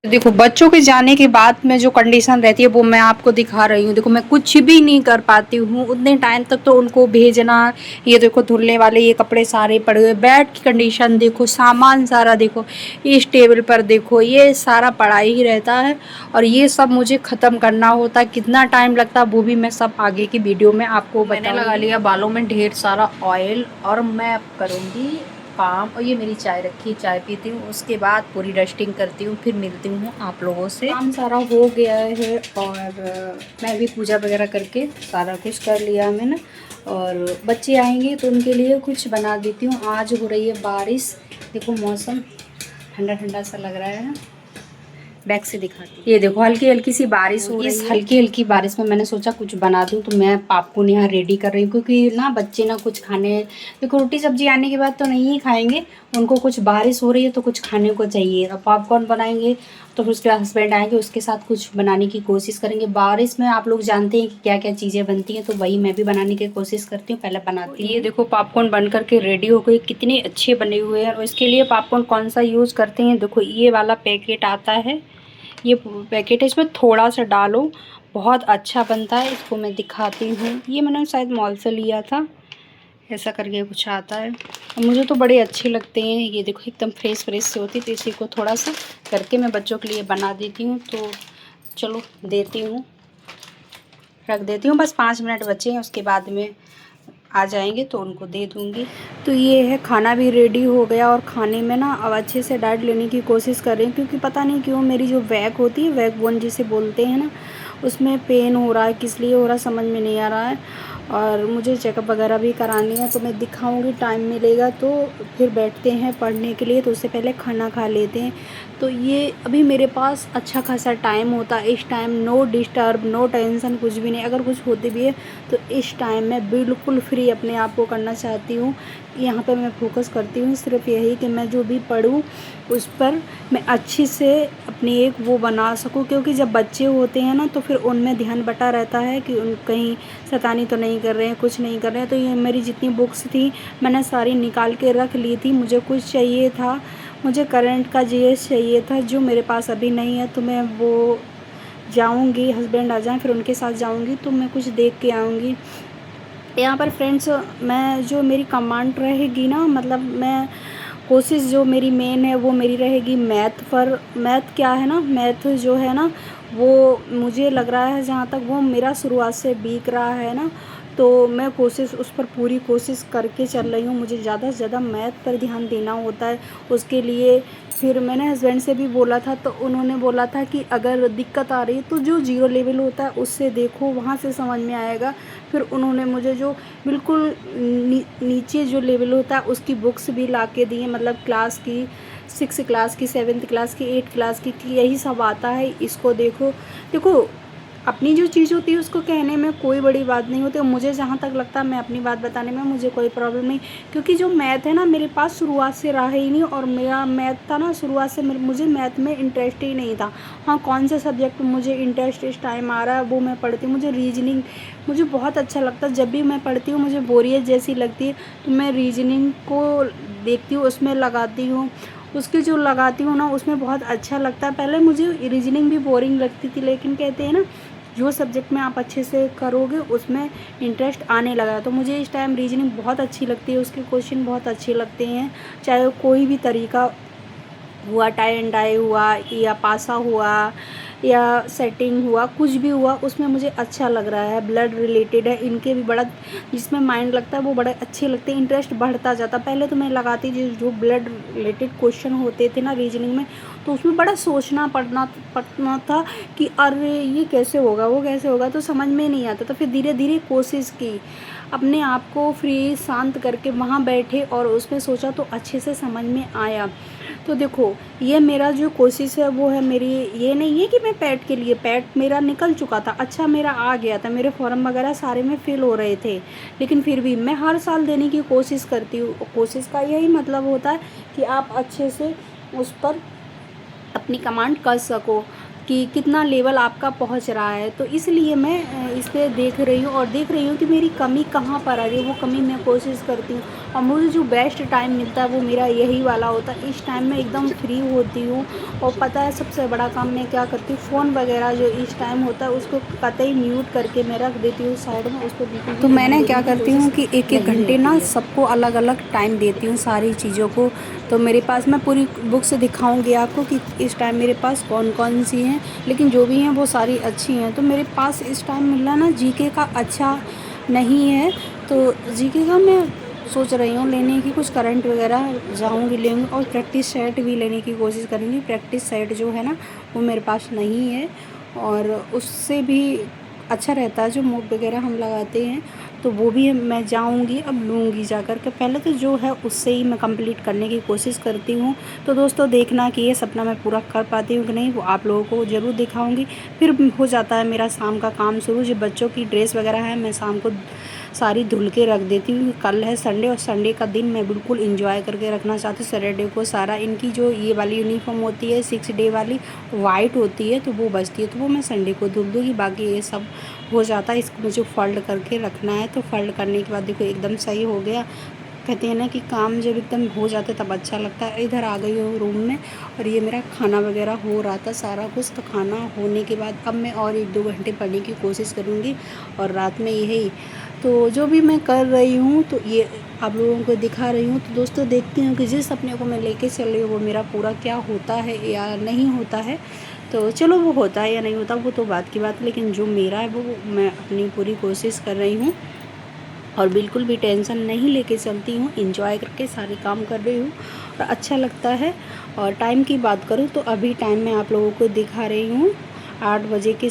देखो बच्चों के जाने के बाद में जो कंडीशन रहती है वो मैं आपको दिखा रही हूँ। देखो मैं कुछ भी नहीं कर पाती हूँ उतने टाइम तक तो उनको भेजना। ये देखो धुलने वाले ये कपड़े सारे पड़े हुए, बेड की कंडीशन देखो, सामान सारा देखो, इस टेबल पर देखो ये सारा पड़ा ही रहता है। और ये सब मुझे ख़त्म करना होता है, कितना टाइम लगता है वो भी मैं सब आगे की वीडियो में आपको बताऊँगी। मैंने लगा लिया बालों में ढेर सारा ऑयल और मैं अब करूँगी काम। और ये मेरी चाय रखी, चाय पीती हूँ, उसके बाद पूरी डस्टिंग करती हूँ, फिर मिलती हूँ आप लोगों से। काम सारा हो गया है और मैं भी पूजा वगैरह करके सारा कुछ कर लिया मैंने। और बच्चे आएंगे तो उनके लिए कुछ बना देती हूँ। आज हो रही है बारिश, देखो मौसम ठंडा ठंडा सा लग रहा है। बैक से दिखाती, ये देखो हल्की हल्की सी बारिश हो रही है। इस हल्की हल्की बारिश में मैंने सोचा कुछ बना दूं, तो मैं पॉपकॉर्न यहाँ रेडी कर रही हूँ क्योंकि ना बच्चे ना कुछ खाने, देखो रोटी सब्जी आने के बाद तो नहीं ही खाएंगे, उनको कुछ बारिश हो रही है तो कुछ खाने को चाहिए। और पॉपकॉर्न बनाएंगे तो फिर उसके हस्बैंड आएंगे, उसके साथ कुछ बनाने की कोशिश करेंगे। बारिश में आप लोग जानते हैं कि क्या क्या चीज़ें बनती हैं, तो वही मैं भी बनाने की कोशिश करती हूँ, पहले बनाती हूँ। ये देखो पॉपकॉर्न बन करके रेडी हो गई, कितने अच्छे बने हुए हैं। और इसके लिए पॉपकॉर्न कौन सा यूज़ करते हैं, देखो ये वाला पैकेट आता है, ये पैकेट है, इसमें थोड़ा सा डालो, बहुत अच्छा बनता है। इसको मैं दिखाती हूँ, ये मैंने शायद मॉल से लिया था, ऐसा करके कुछ आता है। और मुझे तो बड़े अच्छे लगते हैं, ये देखो एकदम फ्रेश फ्रेश से होती। तो इसी को थोड़ा सा करके मैं बच्चों के लिए बना देती हूँ। तो चलो देती हूँ, रख देती हूँ, बस 5 मिनट बचे हैं, उसके बाद में आ जाएंगे तो उनको दे दूँगी। तो ये है, खाना भी रेडी हो गया। और खाने में ना अब अच्छे से डाइट लेने की कोशिश कर रही हूँ क्योंकि पता नहीं क्यों मेरी जो बैक होती है, बैक बोन जिसे बोलते हैं ना, उसमें पेन हो रहा है, किस लिए हो रहा है समझ में नहीं आ रहा है। और मुझे चेकअप वगैरह भी करानी है, तो मैं दिखाऊंगी, टाइम मिलेगा तो फिर बैठते हैं पढ़ने के लिए। तो उससे पहले खाना खा लेते हैं। तो ये अभी मेरे पास अच्छा खासा टाइम होता है, इस time no disturb, no tension, कुछ भी नहीं। अगर कुछ होते भी है तो इस टाइम मैं बिल्कुल फ्री अपने आप को करना चाहती हूँ। यहाँ पे मैं फोकस करती हूँ सिर्फ यही कि मैं जो भी पढूँ उस पर मैं अच्छी से अपनी एक वो बना सकूँ। क्योंकि जब बच्चे होते हैं ना तो फिर उनमें ध्यान बटा रहता है कि उन कहीं शैतानी तो नहीं कर रहे हैं, कुछ नहीं कर रहे हैं। तो ये मेरी जितनी बुक्स थी मैंने सारी निकाल के रख ली थी। मुझे कुछ चाहिए था, मुझे करंट का जीएस चाहिए था जो मेरे पास अभी नहीं है। तो मैं वो जाऊंगी, हस्बैंड आ जाएं फिर उनके साथ जाऊंगी तो मैं कुछ देख के आऊँगी। यहाँ पर फ्रेंड्स मैं जो मेरी कमांड रहेगी ना, मतलब मैं कोशिश जो मेरी मेन है वो मेरी रहेगी मैथ पर। मैथ क्या है ना, मैथ जो है ना वो मुझे लग रहा है जहाँ तक वो मेरा शुरुआत से वीक रहा है ना, तो मैं कोशिश उस पर पूरी कोशिश करके चल रही हूँ। मुझे ज़्यादा से ज़्यादा मैथ पर ध्यान देना होता है उसके लिए। फिर मैंने हस्बैंड से भी बोला था तो उन्होंने बोला था कि अगर दिक्कत आ रही है तो जो जीरो लेवल होता है उससे देखो, वहाँ से समझ में आएगा। फिर उन्होंने मुझे जो बिल्कुल नीचे जो लेवल होता है उसकी बुक्स भी ला के दी हैं, मतलब क्लास की 6 क्लास की, 7th क्लास की, 8 क्लास की, यही सब आता है। इसको देखो, देखो अपनी जो चीज़ होती है उसको कहने में कोई बड़ी बात नहीं होती। और मुझे जहाँ तक लगता है मैं अपनी बात बताने में मुझे कोई प्रॉब्लम नहीं, क्योंकि जो मैथ है ना मेरे पास शुरुआत से रहा ही नहीं। और मेरा मैथ था ना शुरुआत से, मुझे मैथ में इंटरेस्ट ही नहीं था। हाँ, कौन से सब्जेक्ट में मुझे इंटरेस्ट इस टाइम आ रहा है वो मैं पढ़ती हूँ। मुझे रीजनिंग मुझे बहुत अच्छा लगता है, जब भी मैं पढ़ती हूँ मुझे बोरियत जैसी लगती है तो मैं रीजनिंग को देखती हूँ, उसमें लगाती हूँ। उसकी जो लगाती हूँ ना उसमें बहुत अच्छा लगता है। पहले मुझे रीजनिंग भी बोरिंग लगती थी, लेकिन कहते हैं ना जो सब्जेक्ट में आप अच्छे से करोगे उसमें इंटरेस्ट आने लगा। तो मुझे इस टाइम रीजनिंग बहुत अच्छी लगती है, उसके क्वेश्चन बहुत अच्छे लगते हैं। चाहे कोई भी तरीका हुआ, टाई एंड डाई हुआ या पासा हुआ या सेटिंग हुआ, कुछ भी हुआ उसमें मुझे अच्छा लग रहा है। ब्लड रिलेटेड है, इनके भी बड़ा जिसमें माइंड लगता है वो बड़े अच्छे लगते हैं, इंटरेस्ट बढ़ता जाता। पहले तो मैं लगाती थी जो ब्लड रिलेटेड क्वेश्चन होते थे ना रीजनिंग में, तो उसमें बड़ा सोचना पड़ना था कि अरे ये कैसे होगा, वो कैसे होगा, तो समझ में नहीं आता। तो फिर धीरे धीरे कोशिश की, अपने आप को फ्री शांत करके वहाँ बैठे और उसमें सोचा तो अच्छे से समझ में आया। तो देखो ये मेरा जो कोशिश है वो है मेरी, ये नहीं है कि मैं पैट के लिए, पैट मेरा निकल चुका था, अच्छा मेरा आ गया था, मेरे फॉर्म वगैरह सारे में फिल हो रहे थे। लेकिन फिर भी मैं हर साल देने की कोशिश करती हूँ। कोशिश का यही मतलब होता है कि आप अच्छे से उस पर अपनी कमांड कर सको कि कितना लेवल आपका पहुंच रहा है। तो इसलिए मैं इस पर देख रही हूँ और देख रही हूँ कि मेरी कमी कहाँ पर आ रही है, वो कमी मैं कोशिश करती हूँ। और मुझे जो बेस्ट टाइम मिलता है वो मेरा यही वाला होता है। इस टाइम में एकदम फ्री होती हूँ और पता है सबसे बड़ा काम मैं क्या करती हूँ, फ़ोन वगैरह जो इस टाइम होता है उसको कतई म्यूट करके मैं रख देती हूँ साइड में, उसको बिल्कुल भी। तो मैंने क्या करती हूँ कि एक एक घंटे ना सबको अलग अलग टाइम देती हूँ सारी चीज़ों को। तो मेरे पास मैं पूरी बुक से दिखाऊंगी आपको कि इस टाइम मेरे पास कौन कौन सी हैं, लेकिन जो भी हैं वो सारी अच्छी हैं। तो मेरे पास इस टाइम मिल रहा ना जीके का अच्छा नहीं है, तो जीके का मैं सोच रही हूँ लेने की। कुछ करंट वगैरह जाऊँगी लेंगे और प्रैक्टिस सेट भी लेने की कोशिश करूँगी। प्रैक्टिस सेट जो है ना वो मेरे पास नहीं है और उससे भी अच्छा रहता है जो मोब वगैरह हम लगाते हैं, तो वो भी मैं जाऊंगी अब लूँगी जा कर के। पहले तो जो है उससे ही मैं कंप्लीट करने की कोशिश करती हूँ। तो दोस्तों देखना कि ये सपना मैं पूरा कर पाती हूँ कि नहीं, वो आप लोगों को ज़रूर दिखाऊंगी। फिर हो जाता है मेरा शाम का काम शुरू। जो बच्चों की ड्रेस वगैरह है मैं शाम को सारी धुल के रख देती हूँ। कल है संडे और संडे का दिन मैं बिल्कुल इंजॉय करके रखना चाहती हूँ। सैटरडे को सारा इनकी जो ये वाली यूनिफॉर्म होती है 6 डे वाली वाइट होती है, तो वो बचती है, तो वो मैं संडे को धुल दूँगी। बाकी ये सब हो जाता है। इसको मुझे फोल्ड करके रखना है, तो फोल्ड करने के बाद देखो एकदम सही हो गया। कहते हैं ना कि काम जब एकदम हो जाता है तब अच्छा लगता है। इधर आ गई हूँ रूम में और ये मेरा खाना वगैरह हो रहा था सारा कुछ। तो खाना होने के बाद अब मैं और 1-2 घंटे पढ़ने की कोशिश करूँगी और रात में यही तो जो भी मैं कर रही हूँ तो ये आप लोगों को दिखा रही हूँ। तो दोस्तों देखती हूँ कि जिस सपने को मैं लेके चल रही हूँ वो मेरा पूरा क्या होता है या नहीं होता है। तो चलो वो होता है या नहीं होता वो तो बात की बात है, लेकिन जो मेरा है वो मैं अपनी पूरी कोशिश कर रही हूँ और बिल्कुल भी टेंशन नहीं लेके चलती हूँ। एंजॉय करके सारे काम कर रही हूँ और अच्छा लगता है। और टाइम की बात करूँ तो अभी टाइम मैं आप लोगों को दिखा रही हूँ 8 बजे के